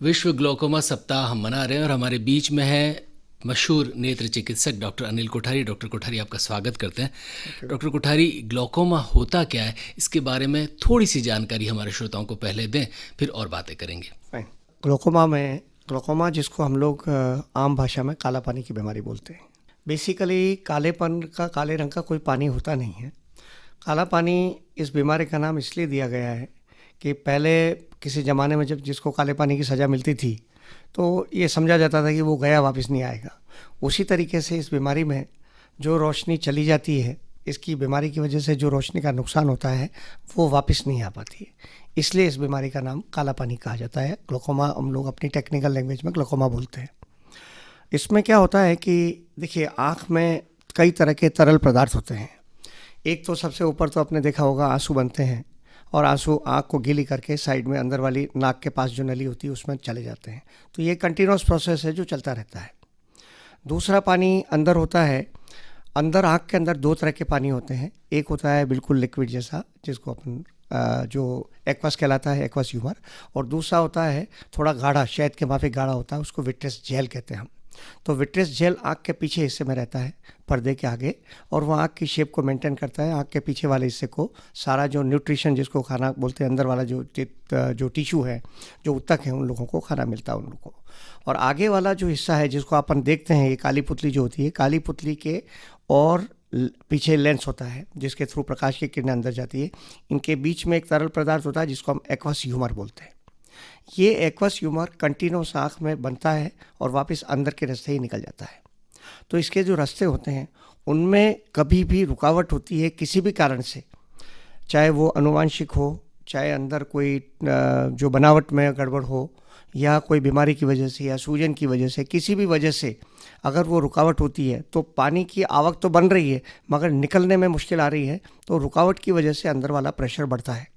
विश्व ग्लोकोमा सप्ताह हम मना रहे हैं और हमारे बीच में है मशहूर नेत्र चिकित्सक डॉक्टर अनिल कोठारी। डॉक्टर कोठारी, आपका स्वागत करते हैं। डॉक्टर कोठारी, ग्लोकोमा होता क्या है, इसके बारे में थोड़ी सी जानकारी हमारे श्रोताओं को पहले दें, फिर और बातें करेंगे। ग्लोकोमा जिसको हम लोग आम भाषा में काला पानी की बीमारी बोलते हैं। बेसिकली काले रंग का कोई पानी होता नहीं है। काला पानी इस बीमारी का नाम इसलिए दिया गया है कि पहले किसी ज़माने में जब जिसको काले पानी की सज़ा मिलती थी तो ये समझा जाता था कि वो गया वापस नहीं आएगा। उसी तरीके से इस बीमारी में जो रोशनी चली जाती है, इसकी बीमारी की वजह से जो रोशनी का नुकसान होता है वो वापस नहीं आ पाती है। इसलिए इस बीमारी का नाम काला पानी कहा जाता है। ग्लोकोमा हम लोग अपनी टेक्निकल लैंग्वेज में ग्लोकोमा बोलते हैं। इसमें क्या होता है कि देखिए, आँख में कई तरह के तरल पदार्थ होते हैं। एक तो सबसे ऊपर तो आपने देखा होगा आंसू बनते हैं, और आंसू आँख को गीली करके साइड में अंदर वाली नाक के पास जो नली होती है उसमें चले जाते हैं। तो ये कंटिन्यूस प्रोसेस है जो चलता रहता है। दूसरा पानी अंदर होता है। अंदर आँख के अंदर दो तरह के पानी होते हैं। एक होता है बिल्कुल लिक्विड जैसा, जिसको अपन जो एक्वस कहलाता है, एक्वस ह्यूमर। और दूसरा होता है थोड़ा गाढ़ा, शहद के माफिक गाढ़ा होता है, उसको विट्रेस जेल कहते हैं हम। तो विट्रेस जेल आँख के पीछे हिस्से में रहता है, पर्दे के आगे, और वह आँख की शेप को मेंटेन करता है। आँख के पीछे वाले हिस्से को सारा जो न्यूट्रिशन, जिसको खाना बोलते हैं, अंदर वाला जो टिश्यू है, जो ऊतक है, उन लोगों को खाना मिलता है उन लोगों को। और आगे वाला जो हिस्सा है जिसको अपन देखते हैं, ये काली पुतली जो होती है, काली पुतली के और पीछे लेंस होता है जिसके थ्रू प्रकाश की किरणें अंदर जाती है। इनके बीच में एक तरल पदार्थ होता है जिसको हम एक्वस ह्यूमर बोलते हैं। ये एक्वस ह्यूमर कंटिन्यूस आँख में बनता है और वापस अंदर के रास्ते ही निकल जाता है। तो इसके जो रास्ते होते हैं उनमें कभी भी रुकावट होती है किसी भी कारण से, चाहे वो अनुवांशिक हो, चाहे अंदर कोई जो बनावट में गड़बड़ हो, या कोई बीमारी की वजह से, या सूजन की वजह से, किसी भी वजह से अगर वो रुकावट होती है तो पानी की आवक तो बन रही है मगर निकलने में मुश्किल आ रही है। तो रुकावट की वजह से अंदर वाला प्रेशर बढ़ता है,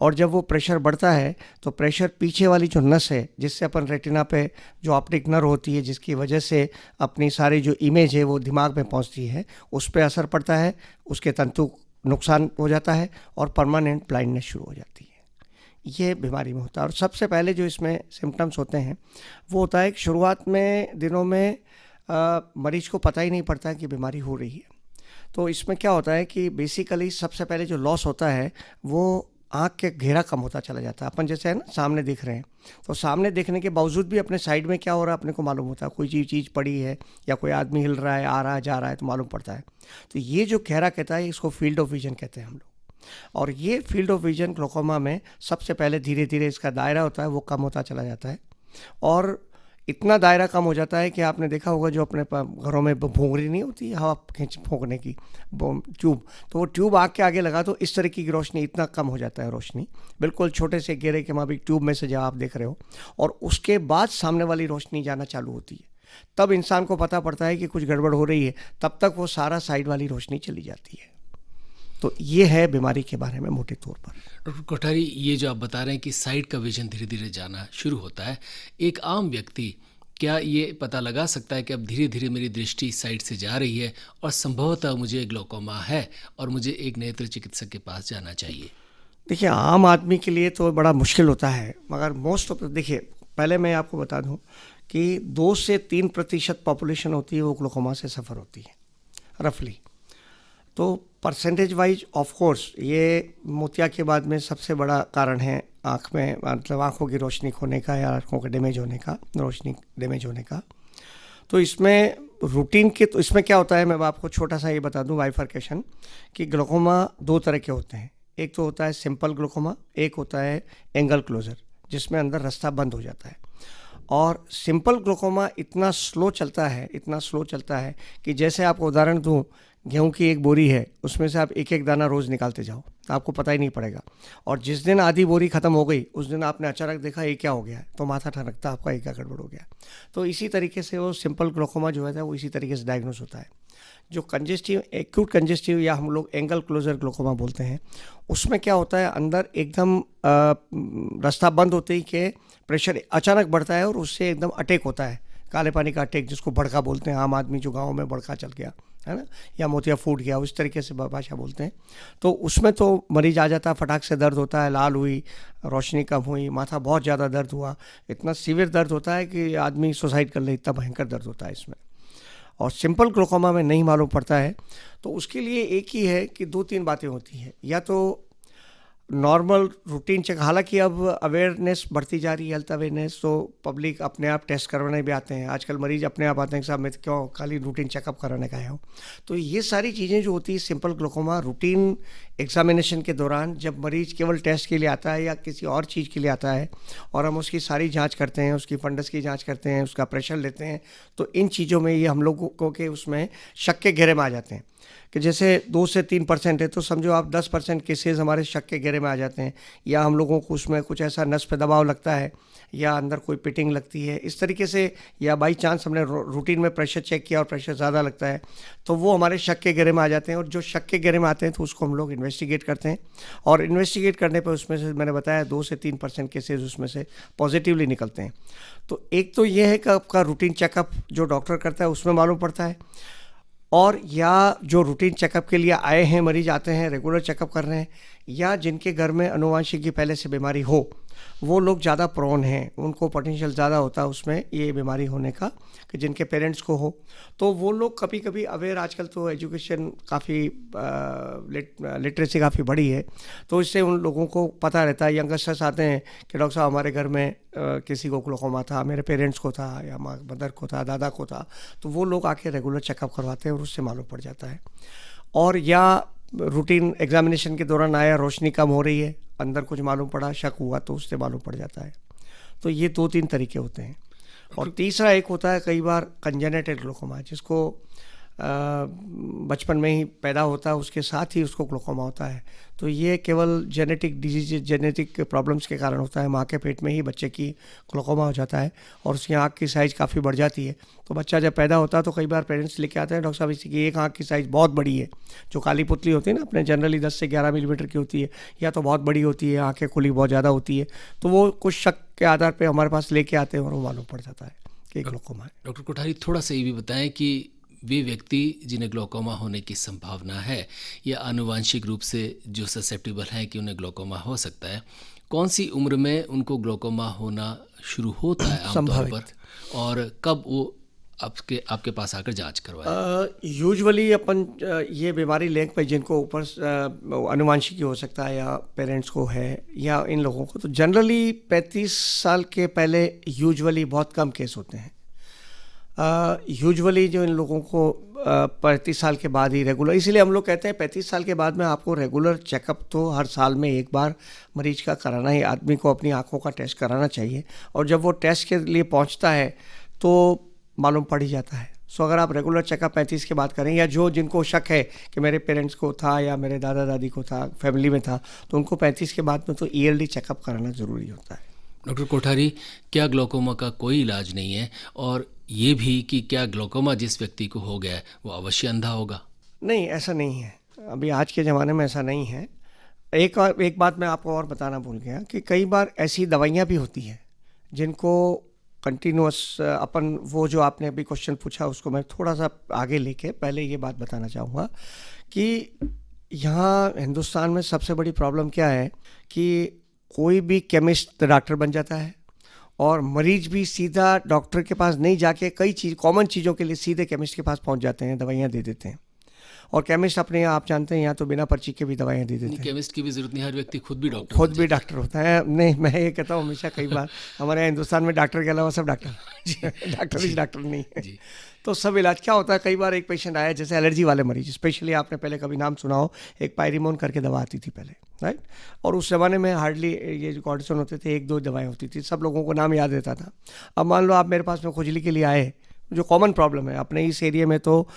और जब वो प्रेशर बढ़ता है तो प्रेशर पीछे वाली जो नस है, जिससे अपन रेटिना पे जो ऑप्टिक नर्व होती है, जिसकी वजह से अपनी सारी जो इमेज है वो दिमाग में पहुंचती है, उस पर असर पड़ता है। उसके तंतु नुकसान हो जाता है और परमानेंट ब्लाइंडनेस शुरू हो जाती है। ये बीमारी में होता है। और सबसे पहले जो इसमें सिम्टम्स होते हैं वो होता है कि शुरुआत में दिनों में मरीज को पता ही नहीं पड़ता है कि बीमारी हो रही है। तो इसमें क्या होता है कि बेसिकली सबसे पहले जो लॉस होता है वो आँख के घेरा कम होता चला जाता है। अपन जैसे है ना, सामने दिख रहे हैं, तो सामने देखने के बावजूद भी अपने साइड में क्या हो रहा है अपने को मालूम होता है। कोई चीज़ पड़ी है या कोई आदमी हिल रहा है, आ रहा है, जा रहा है, तो मालूम पड़ता है। तो ये जो घेरा कहता है, इसको फील्ड ऑफ विजन कहते हैं हम लोग। और ये फील्ड ऑफ विजन ग्लोकोमा में सबसे पहले धीरे धीरे इसका दायरा होता है वो कम होता चला जाता है। और इतना दायरा कम हो जाता है कि आपने देखा होगा जो अपने घरों में भोंगरी नहीं होती हवा खींच फूंकने की ट्यूब, तो वो ट्यूब आँख के आगे लगा तो इस तरह की रोशनी इतना कम हो जाता है। रोशनी बिल्कुल छोटे से घेरे के माफिक ट्यूब में से जब आप देख रहे हो, और उसके बाद सामने वाली रोशनी जाना चालू होती है, तब इंसान को पता पड़ता है कि कुछ गड़बड़ हो रही है। तब तक वो सारा साइड वाली रोशनी चली जाती है। तो ये है बीमारी के बारे में मोटे तौर पर। डॉक्टर कोठारी, ये जो आप बता रहे हैं कि साइड का विजन धीरे धीरे जाना शुरू होता है, एक आम व्यक्ति क्या ये पता लगा सकता है कि अब धीरे धीरे मेरी दृष्टि साइड से जा रही है और संभवतः मुझे ग्लोकोमा है और मुझे एक नेत्र चिकित्सक के पास जाना चाहिए? देखिए, आम आदमी के लिए तो बड़ा मुश्किल होता है, मगर मोस्ट ऑफ देखिए, पहले मैं आपको बता दूं कि 2 से 3% पॉपुलेशन होती है वो ग्लोकोमा से सफ़र होती है रफली। तो परसेंटेज वाइज ऑफ कोर्स ये मोतिया के बाद में सबसे बड़ा कारण है आँख में, मतलब आँखों की रोशनी खोने का या आँखों का डैमेज होने का, रोशनी डैमेज होने का। तो इसमें रूटीन के, तो इसमें क्या होता है, मैं आपको छोटा सा ये बता दूं बाइफर्केशन, कि ग्लोकोमा 2 तरह के होते हैं। एक तो होता है सिंपल ग्लोकोमा, एक होता है एंगल क्लोजर, जिसमें अंदर रास्ता बंद हो जाता है। और सिंपल ग्लोकोमा इतना स्लो चलता है कि जैसे आपको उदाहरण दूं, गेहूं की एक बोरी है, उसमें से आप एक एक दाना रोज़ निकालते जाओ तो आपको पता ही नहीं पड़ेगा। और जिस दिन आधी बोरी ख़त्म हो गई उस दिन आपने अचानक देखा ये क्या हो गया है, तो माथा ठनकता आपका, ये क्या गड़बड़ हो गया। तो इसी तरीके से वो सिंपल ग्लोकोमा जो है वो इसी तरीके से डायग्नोस होता है। जो कंजेस्टिव, एक्यूट कंजेस्टिव या हम लोग एंगल क्लोजर ग्लोकोमा बोलते हैं, उसमें क्या होता है, अंदर एकदम रास्ता बंद होते ही के प्रेशर अचानक बढ़ता है और उससे एकदम अटैक होता है काले पानी का अटैक, जिसको बड़का बोलते हैं, आम आदमी जो गाँव में बड़का चल गया है ना, या मोतिया फूट गया, उस तरीके से भाषा बोलते हैं। तो उसमें तो मरीज आ जाता है, फटाक से दर्द होता है, लाल हुई, रोशनी कम हुई, माथा बहुत ज़्यादा दर्द हुआ, इतना सीवियर दर्द होता है कि आदमी सुसाइड कर ले, इतना भयंकर दर्द होता है इसमें। और सिंपल ग्लोकोमा में नहीं मालूम पड़ता है, तो उसके लिए एक ही है कि 2-3 बातें होती हैं। या तो नॉर्मल रूटीन चेक, हालांकि अब अवेयरनेस बढ़ती जा रही है, हेल्थ अवेयरनेस, तो पब्लिक अपने आप टेस्ट करवाने भी आते हैं। आजकल मरीज अपने आप आते हैं कि साहब मैं तो क्यों खाली रूटीन चेकअप कराने का आया हूँ। तो ये सारी चीज़ें जो होती है सिंपल ग्लोकोमा, रूटीन एग्जामिनेशन के दौरान जब मरीज केवल टेस्ट के लिए आता है या किसी और चीज़ के लिए आता है और हम उसकी सारी जाँच करते हैं, उसकी फंडस की जाँच करते हैं, उसका प्रेशर लेते हैं, तो इन चीज़ों में ये हम लोगों के उसमें शक के घेरे में आ जाते हैं कि जैसे 2 से 3% है, तो समझो आप 10% केसेस हमारे शक के घेरे में आ जाते हैं। या हम लोगों को उसमें कुछ ऐसा नस पे दबाव लगता है या अंदर कोई पिटिंग लगती है, इस तरीके से, या बाई चांस हमने रूटीन में प्रेशर चेक किया और प्रेशर ज़्यादा लगता है, तो वो हमारे शक के घेरे में आ जाते हैं। और जो शक के घेरे में आते हैं तो उसको हम लोग इन्वेस्टिगेट करते हैं, और इन्वेस्टिगेट करने पर उसमें से मैंने बताया 2 से 3% केसेस उसमें से पॉजिटिवली निकलते हैं। तो एक तो ये है कि आपका रूटीन चेकअप जो डॉक्टर करता है उसमें मालूम पड़ता है, और या जो रूटीन चेकअप के लिए आए हैं मरीज, आते हैं रेगुलर चेकअप कर रहे हैं, या जिनके घर में अनुवांशिक की पहले से बीमारी हो, वो लोग ज़्यादा प्रोन हैं, उनको पोटेंशियल ज़्यादा होता है उसमें ये बीमारी होने का, कि जिनके पेरेंट्स को हो, तो वो लोग कभी कभी अवेयर, आजकल तो एजुकेशन काफ़ी लिटरेसी काफ़ी बढ़ी है, तो इससे उन लोगों को पता रहता है। यंगस्टर्स आते हैं कि डॉक्टर साहब हमारे घर में किसी को ग्लोकोमा था, मेरे पेरेंट्स को था, या मदर को था, दादा को था, तो वो लोग आके रेगुलर चेकअप करवाते हैं और उससे मालूम पड़ जाता है। और या रूटीन एग्जामिनेशन के दौरान आया, रोशनी कम हो रही है, अंदर कुछ मालूम पड़ा, शक हुआ, तो उससे मालूम पड़ जाता है। तो ये 2-3 तरीके होते हैं। और तीसरा एक होता है कई बार कंजेनिटल ग्लोकोमा, जिसको बचपन में ही पैदा होता है, उसके साथ ही उसको ग्लोकोमा होता है। तो ये केवल जेनेटिक डिजीज, जेनेटिक प्रॉब्लम्स के कारण होता है। माँ के पेट में ही बच्चे की ग्लोकोमा हो जाता है और उसकी आँख की साइज़ काफ़ी बढ़ जाती है। तो बच्चा जब पैदा होता है तो कई बार पेरेंट्स लेके आते हैं, डॉक्टर साहब इसकी एक आँख की साइज़ बहुत बड़ी है, जो काली पुतली होती है ना अपने, जनरली 10 से 11 मिलीमीटर की होती है, या तो बहुत बड़ी होती है, आँखें खुली बहुत ज़्यादा होती है। तो वो कुछ शक के आधार पर हमारे पास लेके आते हैं और वो मालूम पड़ जाता है कि ग्लोकोमा है। डॉक्टर कोठारी, थोड़ा सा ये भी बताएं कि वे व्यक्ति जिन्हें ग्लोकोमा होने की संभावना है या आनुवांशिक रूप से जो ससेप्टेबल हैं कि उन्हें ग्लोकोमा हो सकता है, कौन सी उम्र में उनको ग्लोकोमा होना शुरू होता है आमतौर पर, और कब वो आपके पास आकर जांच करवाएं? यूजुअली अपन ये बीमारी लेंगे पे जिनको ऊपर आनुवांशिक हो सकता है या पेरेंट्स को है या इन लोगों को, तो जनरली 35 साल के पहले यूजुअली बहुत कम केस होते हैं। यूजुअली जो इन लोगों को 35 साल के बाद ही रेगुलर, इसीलिए हम लोग कहते हैं 35 साल के बाद में आपको रेगुलर चेकअप तो हर साल में एक बार मरीज का कराना ही, आदमी को अपनी आँखों का टेस्ट कराना चाहिए। और जब वो टेस्ट के लिए पहुंचता है तो मालूम पड़ ही जाता है। सो अगर आप रेगुलर चेकअप 35 के बाद करें, या जो जिनको शक है कि मेरे पेरेंट्स को था या मेरे दादा दादी को था, फैमिली में था, तो उनको 35 के बाद में तो ELD चेकअप कराना ज़रूरी होता है। डॉक्टर कोठारी, क्या ग्लोकोमा का कोई इलाज नहीं है, और ये भी कि क्या ग्लोकोमा जिस व्यक्ति को हो गया है वो अवश्य अंधा होगा? नहीं, ऐसा नहीं है। अभी आज के ज़माने में ऐसा नहीं है। एक बात मैं आपको और बताना भूल गया कि कई बार ऐसी दवाइयाँ भी होती हैं जिनको कंटिन्यूअस अपन, वो जो आपने अभी क्वेश्चन पूछा उसको मैं थोड़ा सा आगे लेके पहले ये बात बताना चाहूँगा कि यहाँ हिंदुस्तान में सबसे बड़ी प्रॉब्लम क्या है कि कोई भी केमिस्ट डॉक्टर बन जाता है, और मरीज भी सीधा डॉक्टर के पास नहीं जाके कई कॉमन चीज़ों के लिए सीधे केमिस्ट के पास पहुंच जाते हैं, दवाइयाँ दे देते हैं। और केमिस्ट अपने, आप जानते हैं, यहाँ तो बिना पर्ची के भी दवाइयाँ दे देते हैं। केमिस्ट की भी जरूरत नहीं, हर व्यक्ति खुद भी डॉक्टर होता है। नहीं, मैं ये कहता हूँ हमेशा, कई बार हमारे यहाँ हिंदुस्तान में डॉक्टर के अलावा सब डॉक्टर नहीं है। तो सब इलाज क्या होता है, कई बार एक पेशेंट आया, जैसे एलर्जी वाले मरीज, स्पेशली आपने पहले कभी नाम सुना हो, एक पायरिमोन करके दवा आती थी पहले, राइट? और उस ज़माने में हार्डली ये जो कॉर्टिसोन होते थे, 1-2 दवाएं होती थी, सब लोगों को नाम याद रहता था। अब मान लो आप मेरे पास में खुजली के लिए आए, जो कॉमन प्रॉब्लम है अपने इस एरिया में, तो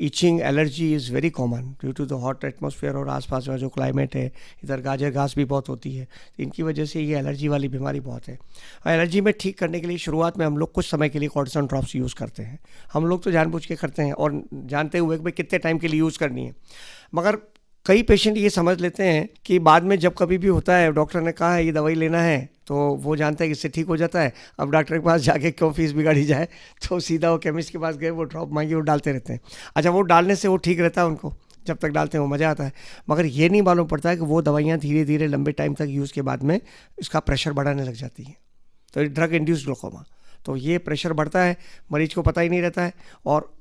itching allergy is very common due to the hot atmosphere, और आसपास का जो क्लाइमेट है, इधर गाजर घास भी बहुत होती है, इनकी वजह से ये एलर्जी वाली बीमारी बहुत है। और एलर्जी में ठीक करने के लिए शुरुआत में हम लोग कुछ समय के लिए कॉर्टिसोन ड्रॉप्स यूज़ करते हैं। हम लोग तो जानबूझ के करते हैं और जानते हुए कि भाई कितने टाइम के लिए यूज़ करनी है, मगर कई पेशेंट ये समझ लेते हैं कि बाद में जब कभी भी होता है, डॉक्टर ने कहा है ये दवाई लेना है, तो वो जानता है कि इससे ठीक हो जाता है। अब डॉक्टर के पास जाके क्यों फीस बिगाड़ी जाए, तो सीधा वो केमिस्ट के पास गए, वो ड्रॉप मांगी, वो डालते रहते हैं। अच्छा, वो डालने से वो ठीक रहता है उनको, जब तक डालते हैं वो मज़ा आता है, मगर ये नहीं मालूम पड़ता है कि वो दवाइयाँ धीरे धीरे लंबे टाइम तक यूज़ के बाद में इसका प्रेशर बढ़ाने लग जाती है। तो ड्रग इंड्यूस्ड ग्लूकोमा, तो ये प्रेशर बढ़ता है, मरीज को पता ही नहीं रहता है। और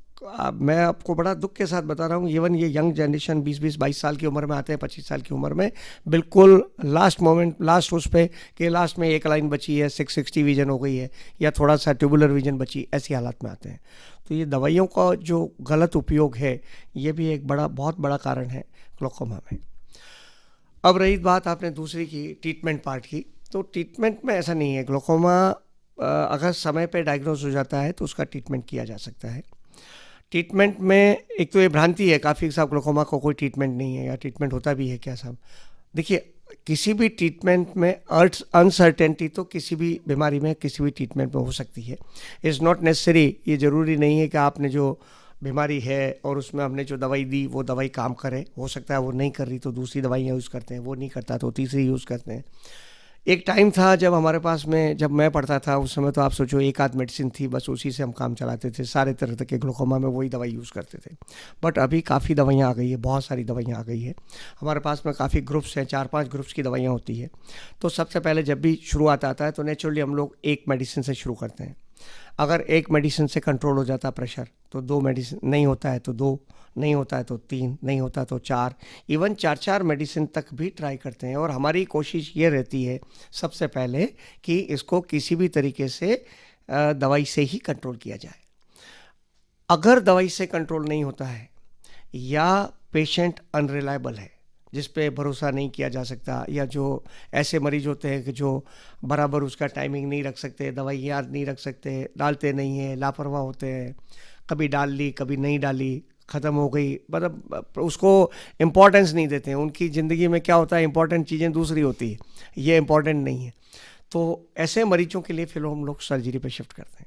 मैं आपको बड़ा दुख के साथ बता रहा हूँ, इवन ये यंग जनरेशन 20-22 साल की उम्र में आते हैं, 25 साल की उम्र में, बिल्कुल लास्ट मोमेंट, लास्ट उस पे कि लास्ट में एक लाइन बची है, 660 विजन हो गई है या थोड़ा सा ट्यूबुलर विजन बची, ऐसी हालात में आते हैं। तो ये दवाइयों का जो गलत उपयोग है, ये भी एक बहुत बड़ा कारण है ग्लूकोमा में। अब रही बात आपने दूसरी की, ट्रीटमेंट पार्ट की, तो ट्रीटमेंट में ऐसा नहीं है। ग्लूकोमा अगर समय पे डायग्नोज हो जाता है तो उसका ट्रीटमेंट किया जा सकता है। ट्रीटमेंट में एक तो ये भ्रांति है काफ़ी साहब, ग्लूकोमा को कोई ट्रीटमेंट नहीं है या ट्रीटमेंट होता भी है क्या साहब। देखिए, किसी भी ट्रीटमेंट में अनसर्टेनिटी तो किसी भी बीमारी में, किसी भी ट्रीटमेंट में हो सकती है। इज़ नॉट नेसेसरी, ये ज़रूरी नहीं है कि आपने जो बीमारी है और उसमें हमने जो दवाई दी वो दवाई काम करे। हो सकता है वो नहीं कर रही तो दूसरी दवाइयाँ यूज़ करते हैं, वो नहीं करता तो तीसरी यूज़ करते हैं। एक टाइम था जब हमारे पास में, जब मैं पढ़ता था उस समय, तो आप सोचो एक आध मेडिसिन थी, बस उसी से हम काम चलाते थे, सारे तरह के ग्लूकोमा में वही दवाई यूज़ करते थे। बट अभी काफ़ी दवाइयाँ आ गई है, बहुत सारी दवाइयाँ आ गई है हमारे पास में, काफ़ी ग्रुप्स हैं, 4-5 ग्रुप्स की दवाइयाँ होती है। तो सबसे पहले जब भी शुरुआत आता है तो नेचुरली हम लोग एक मेडिसिन से शुरू करते हैं। अगर एक मेडिसिन से कंट्रोल हो जाता प्रेशर तो 2 मेडिसिन, नहीं होता है तो 2, नहीं होता है तो 3, नहीं होता तो 4, इवन 4-4 मेडिसिन तक भी ट्राई करते हैं। और हमारी कोशिश ये रहती है सबसे पहले कि इसको किसी भी तरीके से दवाई से ही कंट्रोल किया जाए। अगर दवाई से कंट्रोल नहीं होता है या पेशेंट अनरिलायबल है, जिस पे भरोसा नहीं किया जा सकता, या जो ऐसे मरीज होते हैं कि जो बराबर उसका टाइमिंग नहीं रख सकते, दवाई याद नहीं रख सकते, डालते नहीं हैं, लापरवाह होते हैं, कभी डाल ली कभी नहीं डाली, ख़त्म हो गई, मतलब उसको इम्पोर्टेंस नहीं देते हैं। उनकी ज़िंदगी में क्या होता है, इम्पोर्टेंट चीज़ें दूसरी होती है, ये इम्पोर्टेंट नहीं है। तो ऐसे मरीजों के लिए फिर हम लोग सर्जरी पे शिफ्ट करते हैं।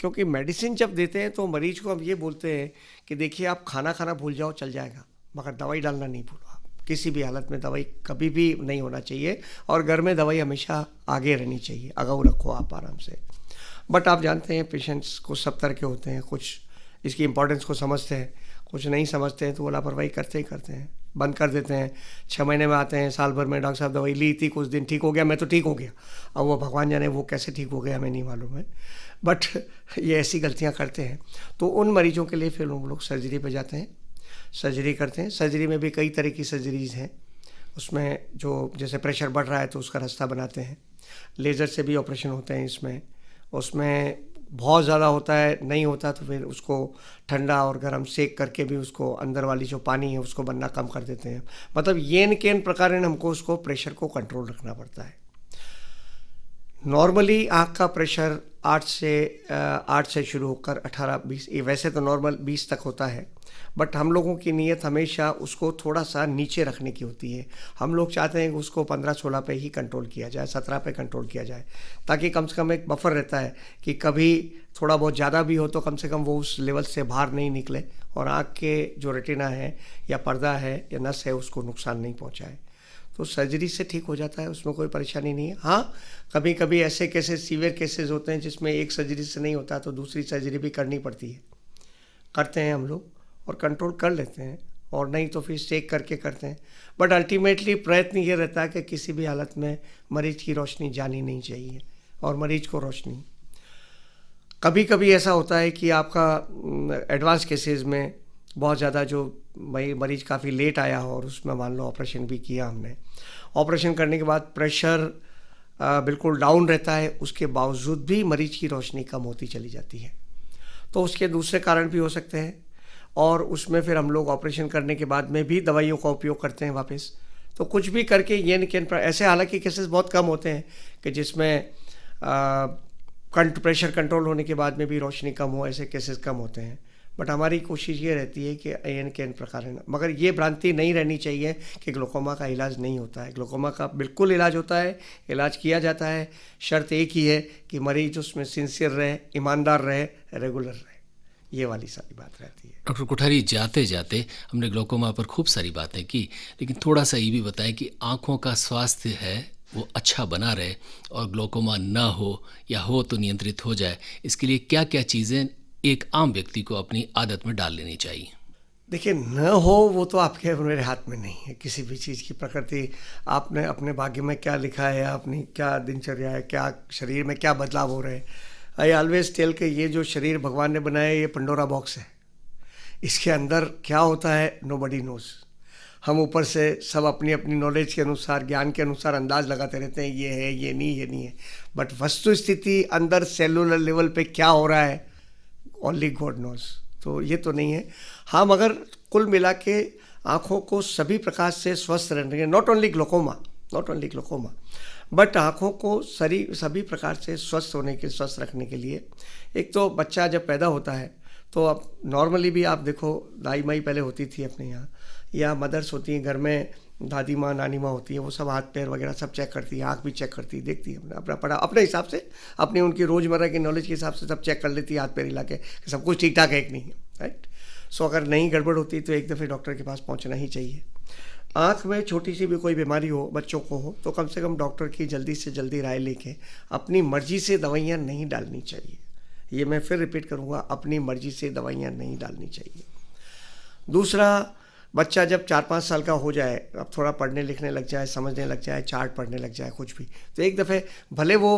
क्योंकि मेडिसिन जब देते हैं तो मरीज को हम ये बोलते हैं कि देखिए आप खाना भूल जाओ, चल जाएगा, मगर दवाई डालना नहीं भूलो। आप किसी भी हालत में दवाई कभी भी नहीं होना चाहिए, और घर में दवाई हमेशा आगे रहनी चाहिए, अगाऊ रखो आप आराम से। बट आप जानते हैं पेशेंट्स को सब तरह के होते हैं, कुछ इसकी इंपॉर्टेंस को समझते हैं, कुछ नहीं समझते हैं, तो वो लापरवाही करते ही करते हैं, बंद कर देते हैं। 6 महीने में आते हैं, साल भर में डॉक्टर साहब दवाई ली थी, कुछ दिन ठीक हो गया, मैं तो ठीक हो गया। अब वो भगवान जाने वो कैसे ठीक हो गया, हमें नहीं मालूम है, बट ये ऐसी गलतियां करते हैं। तो उन मरीजों के लिए फिर हम लोग सर्जरी पे जाते हैं, सर्जरी करते हैं। सर्जरी में भी कई तरह की सर्जरीज हैं, उसमें जो जैसे प्रेशर बढ़ रहा है तो उसका रास्ता बनाते हैं, लेज़र से भी ऑपरेशन होते हैं इसमें। उसमें बहुत ज़्यादा होता है, नहीं होता तो फिर उसको ठंडा और गर्म सेक करके भी उसको अंदर वाली जो पानी है उसको बनना कम कर देते हैं। मतलब येन केन प्रकार हमको उसको प्रेशर को कंट्रोल रखना पड़ता है। नॉर्मली आँख का प्रेशर 8 से शुरू होकर 18-20, ये वैसे तो नॉर्मल 20 तक होता है, बट हम लोगों की नीयत हमेशा उसको थोड़ा सा नीचे रखने की होती है। हम लोग चाहते हैं कि उसको 15-16 पे ही कंट्रोल किया जाए, 17 पे कंट्रोल किया जाए, ताकि कम से कम एक बफर रहता है कि कभी थोड़ा बहुत ज़्यादा भी हो तो कम से कम वो उस लेवल से बाहर नहीं निकले और आँख के जो रेटिना है या पर्दा है या नस है उसको नुकसान नहीं पहुँचाए। तो सर्जरी से ठीक हो जाता है, उसमें कोई परेशानी नहीं है। हाँ, कभी कभी ऐसे केसेस, सीवियर केसेस होते हैं जिसमें एक सर्जरी से नहीं होता तो दूसरी सर्जरी भी करनी पड़ती है, करते हैं हम लोग और कंट्रोल कर लेते हैं, और नहीं तो फिर चेक करके करते हैं। बट अल्टीमेटली प्रयत्न ये रहता है कि किसी भी हालत में मरीज की रोशनी जानी नहीं चाहिए, और मरीज को रोशनी। कभी कभी ऐसा होता है कि आपका एडवांस केसेस में बहुत ज़्यादा जो मरीज काफ़ी लेट आया हो और उसमें मान लो ऑपरेशन भी किया हमने, ऑपरेशन करने के बाद प्रेशर बिल्कुल डाउन रहता है, उसके बावजूद भी मरीज की रोशनी कम होती चली जाती है। तो उसके दूसरे कारण भी हो सकते हैं, और उसमें फिर हम लोग ऑपरेशन करने के बाद में भी दवाइयों का उपयोग करते हैं वापस। तो कुछ भी करके ये नहीं, ऐसे हालांकि केसेस बहुत कम होते हैं कि जिसमें प्रेशर कंट्रोल होने के बाद में भी रोशनी कम हो, ऐसे केसेस कम होते हैं। बट हमारी कोशिश ये रहती है कि एन के एन प्रकार है, मगर ये भ्रांति नहीं रहनी चाहिए कि ग्लूकोमा का इलाज नहीं होता है। ग्लूकोमा का बिल्कुल इलाज होता है, इलाज किया जाता है। शर्त एक ही है कि मरीज उसमें सिंसियर रहे, ईमानदार रहे, रेगुलर रहे। ये वाली सारी बात रहती है। डॉक्टर कोठारी, जाते जाते हमने ग्लोकोमा पर खूब सारी बातें की, लेकिन थोड़ा सा ये भी बताएं कि आँखों का स्वास्थ्य है वो अच्छा बना रहे और ग्लोकोमा ना हो या हो तो नियंत्रित हो जाए, इसके लिए क्या क्या चीज़ें एक आम व्यक्ति को अपनी आदत में डाल लेनी चाहिए? देखिए, न हो वो तो आपके और मेरे हाथ में नहीं है। किसी भी चीज़ की प्रकृति, आपने अपने भाग्य में क्या लिखा है, अपनी क्या दिनचर्या है, क्या शरीर में क्या बदलाव हो रहे हैं। आई ऑलवेज टेल के ये जो शरीर भगवान ने बनाया है, ये पंडोरा बॉक्स है। इसके अंदर क्या होता है नोबडी नोज़। हम ऊपर से सब अपनी अपनी नॉलेज के अनुसार, ज्ञान के अनुसार अंदाज लगाते रहते हैं, ये है, ये नहीं है। बट वस्तु स्थिति अंदर सेलुलर लेवल पे क्या हो रहा है, ओनली गॉड नोज। तो ये तो नहीं है। हाँ, मगर कुल मिला के आँखों को सभी प्रकार से स्वस्थ रहने के, नॉट ओनली ग्लोकोमा, बट आँखों को सभी प्रकार से स्वस्थ रखने के लिए, एक तो बच्चा जब पैदा होता है तो अब नॉर्मली भी आप देखो, दाई माई पहले होती थी अपने यहाँ, या मदर्स होती हैं घर में, दादी माँ नानी माँ होती है, वो सब हाथ पैर वगैरह सब चेक करती है, आँख भी चेक करती है, देखती है, अपना पढ़ा अपने हिसाब से, अपनी उनकी रोज़मर्रा की नॉलेज के हिसाब से सब चेक कर लेती है, हाथ पैर हिला के कि सब कुछ ठीक ठाक है कि नहीं है, राइट। सो अगर नहीं गड़बड़ होती तो एक दफ़े डॉक्टर के पास पहुँचना ही चाहिए। आँख में छोटी सी भी कोई बीमारी हो, बच्चों को हो, तो कम से कम डॉक्टर की जल्दी से जल्दी राय लेके अपनी मर्जी से दवाइयाँ नहीं डालनी चाहिए। ये मैं फिर रिपीट करूँगा, अपनी मर्जी से दवाइयाँ नहीं डालनी चाहिए। दूसरा, बच्चा जब 4-5 साल का हो जाए, अब थोड़ा पढ़ने लिखने लग जाए, समझने लग जाए, चार्ट पढ़ने लग जाए, कुछ भी, तो एक दफ़े भले वो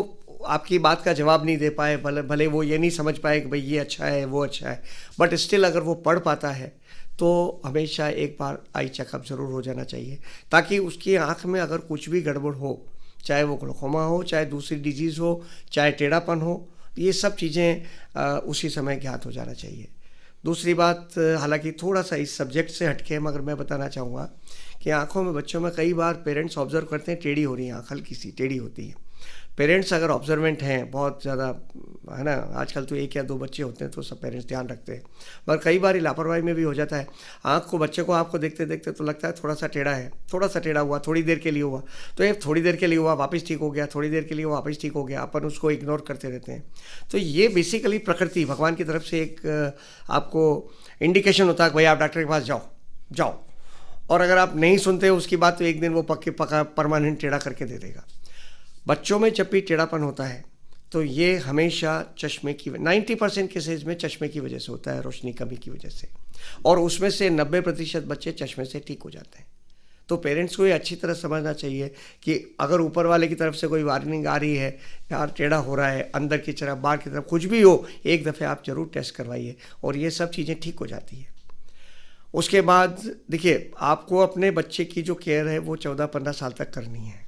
आपकी बात का जवाब नहीं दे पाए, भले वो ये नहीं समझ पाए कि भाई ये अच्छा है वो अच्छा है, बट स्टिल अगर वो पढ़ पाता है तो हमेशा एक बार आई चेकअप ज़रूर हो जाना चाहिए, ताकि उसकी आँख में अगर कुछ भी गड़बड़ हो, चाहे वो ग्लोकोमा हो, चाहे दूसरी डिजीज़ हो, चाहे टेढ़ापन हो, ये सब चीज़ें उसी समय ज्ञात हो जाना चाहिए। दूसरी बात, हालांकि थोड़ा सा इस सब्जेक्ट से हटके, मगर मैं बताना चाहूँगा कि आँखों में बच्चों में कई बार पेरेंट्स ऑब्जर्व करते हैं टेढ़ी हो रही है आँख, हल्की सी टेढ़ी होती है। पेरेंट्स अगर ऑब्जर्वेंट हैं, बहुत ज़्यादा है ना, आजकल तो 1 या 2 बच्चे होते हैं तो सब पेरेंट्स ध्यान रखते हैं, मगर कई बार लापरवाही में भी हो जाता है। बच्चे को आपको देखते देखते तो लगता है थोड़ा सा टेढ़ा है, थोड़ा सा टेढ़ा हुआ, थोड़ी देर के लिए हुआ, तो ये थोड़ी देर के लिए हुआ वापस ठीक हो गया, थोड़ी देर के लिए हुआ वापस ठीक हो गया, अपन उसको इग्नोर करते रहते हैं। तो ये बेसिकली प्रकृति, भगवान की तरफ से एक आपको इंडिकेशन होता है कि भाई आप डॉक्टर के पास जाओ, और अगर आप नहीं सुनते उसकी बात तो एक दिन वो पक्का परमानेंट टेढ़ा करके दे देगा। बच्चों में जब भी टेढ़ापन होता है तो ये हमेशा चश्मे की 90% केसेज में चश्मे की वजह से होता है, रोशनी कमी की वजह से, और उसमें से 90% बच्चे चश्मे से ठीक हो जाते हैं। तो पेरेंट्स को ये अच्छी तरह समझना चाहिए कि अगर ऊपर वाले की तरफ से कोई वार्निंग आ रही है, यार टेढ़ा हो रहा है, अंदर की तरफ बाहर की तरफ कुछ भी हो, एक दफ़े आप ज़रूर टेस्ट करवाइए और ये सब चीज़ें ठीक हो जाती है। उसके बाद देखिए, आपको अपने बच्चे की जो केयर है वो 14-15 साल तक करनी है।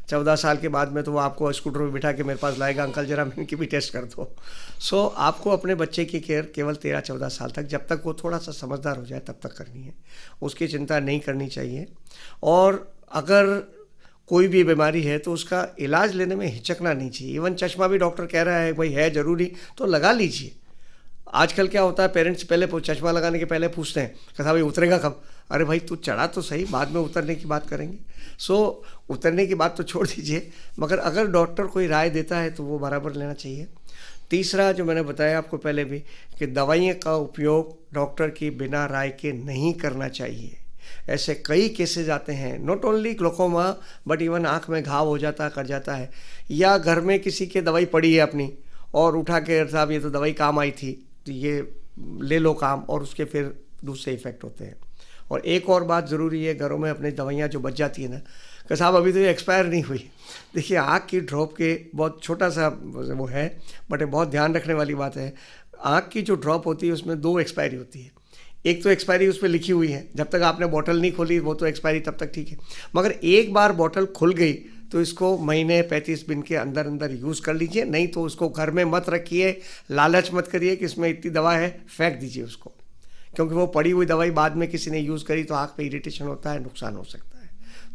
14 साल के बाद में तो वो आपको स्कूटर में बिठा के मेरे पास लाएगा, अंकल जरा इनकी भी टेस्ट कर दो। सो आपको अपने बच्चे की केयर केवल 13-14 साल तक, जब तक वो थोड़ा सा समझदार हो जाए तब तक करनी है, उसकी चिंता नहीं करनी चाहिए। और अगर कोई भी बीमारी है तो उसका इलाज लेने में हिचकना नहीं चाहिए। इवन चश्मा भी डॉक्टर कह रहा है भाई है ज़रूरी तो लगा लीजिए। आजकल क्या होता है, पेरेंट्स पहले चश्मा लगाने के पहले पूछते हैं कि भाई उतरेगा कब। अरे भाई तू चढ़ा तो सही, बाद में उतरने की बात करेंगे। सो उतरने की बात तो छोड़ दीजिए, मगर अगर डॉक्टर कोई राय देता है तो वो बराबर लेना चाहिए। तीसरा, जो मैंने बताया आपको पहले भी, कि दवाइयों का उपयोग डॉक्टर की बिना राय के नहीं करना चाहिए। ऐसे कई केसेस आते हैं, not only glaucoma but even आँख में घाव हो जाता कर जाता है, या घर में किसी के दवाई पड़ी है अपनी और उठा के साहब ये तो दवाई काम आई थी तो ये ले लो काम, और उसके फिर दूसरे इफ़ेक्ट होते हैं। और एक और बात ज़रूरी है, घरों में अपनी दवाइयाँ जो बच जाती है ना, कि साहब अभी तो ये एक्सपायर नहीं हुई। देखिए, आँख की ड्रॉप के बहुत छोटा सा वो है, बट बहुत ध्यान रखने वाली बात है। आँख की जो ड्रॉप होती है उसमें 2 एक्सपायरी होती है। एक तो एक्सपायरी उस पर लिखी हुई है, जब तक आपने बोतल नहीं खोली वो तो एक्सपायरी तब तक ठीक है, मगर एक बार बोतल खुल गई तो इसको महीने 35 दिन के अंदर अंदर यूज़ कर लीजिए, नहीं तो उसको घर में मत रखिए, लालच मत करिए कि इसमें इतनी दवा है, फेंक दीजिए उसको, क्योंकि वो पड़ी हुई दवाई बाद में किसी ने यूज़ करी तो आँख पे इरिटेशन होता है, नुकसान हो सकता है।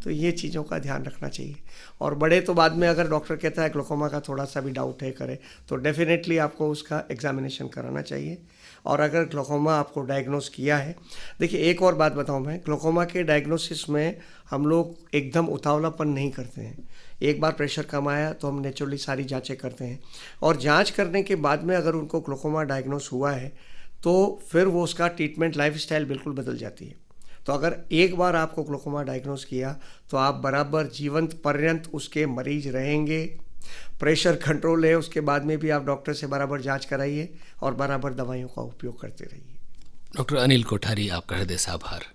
तो ये चीज़ों का ध्यान रखना चाहिए। और बड़े तो बाद में अगर डॉक्टर कहता है ग्लोकोमा का थोड़ा सा भी डाउट है करे, तो डेफिनेटली आपको उसका एग्जामिनेशन कराना चाहिए। और अगर ग्लोकोमा आपको डायग्नोस किया है, देखिए एक और बात बताऊं मैं, ग्लोकोमा के डायग्नोसिस में हम लोग एकदम उतावलापन नहीं करते हैं। एक बार प्रेशर कम आया तो हम नेचुरली सारी जांचें करते हैं, और जांच करने के बाद में अगर उनको ग्लोकोमा डायग्नोस हुआ है तो फिर वो उसका ट्रीटमेंट लाइफस्टाइल बिल्कुल बदल जाती है। तो अगर एक बार आपको ग्लोकोमा डायग्नोज किया तो आप बराबर जीवंत पर्यंत उसके मरीज रहेंगे। प्रेशर कंट्रोल है, उसके बाद में भी आप डॉक्टर से बराबर जांच कराइए और बराबर दवाइयों का उपयोग करते रहिए। डॉक्टर अनिल कोठारी, आपका हृदय से आभार।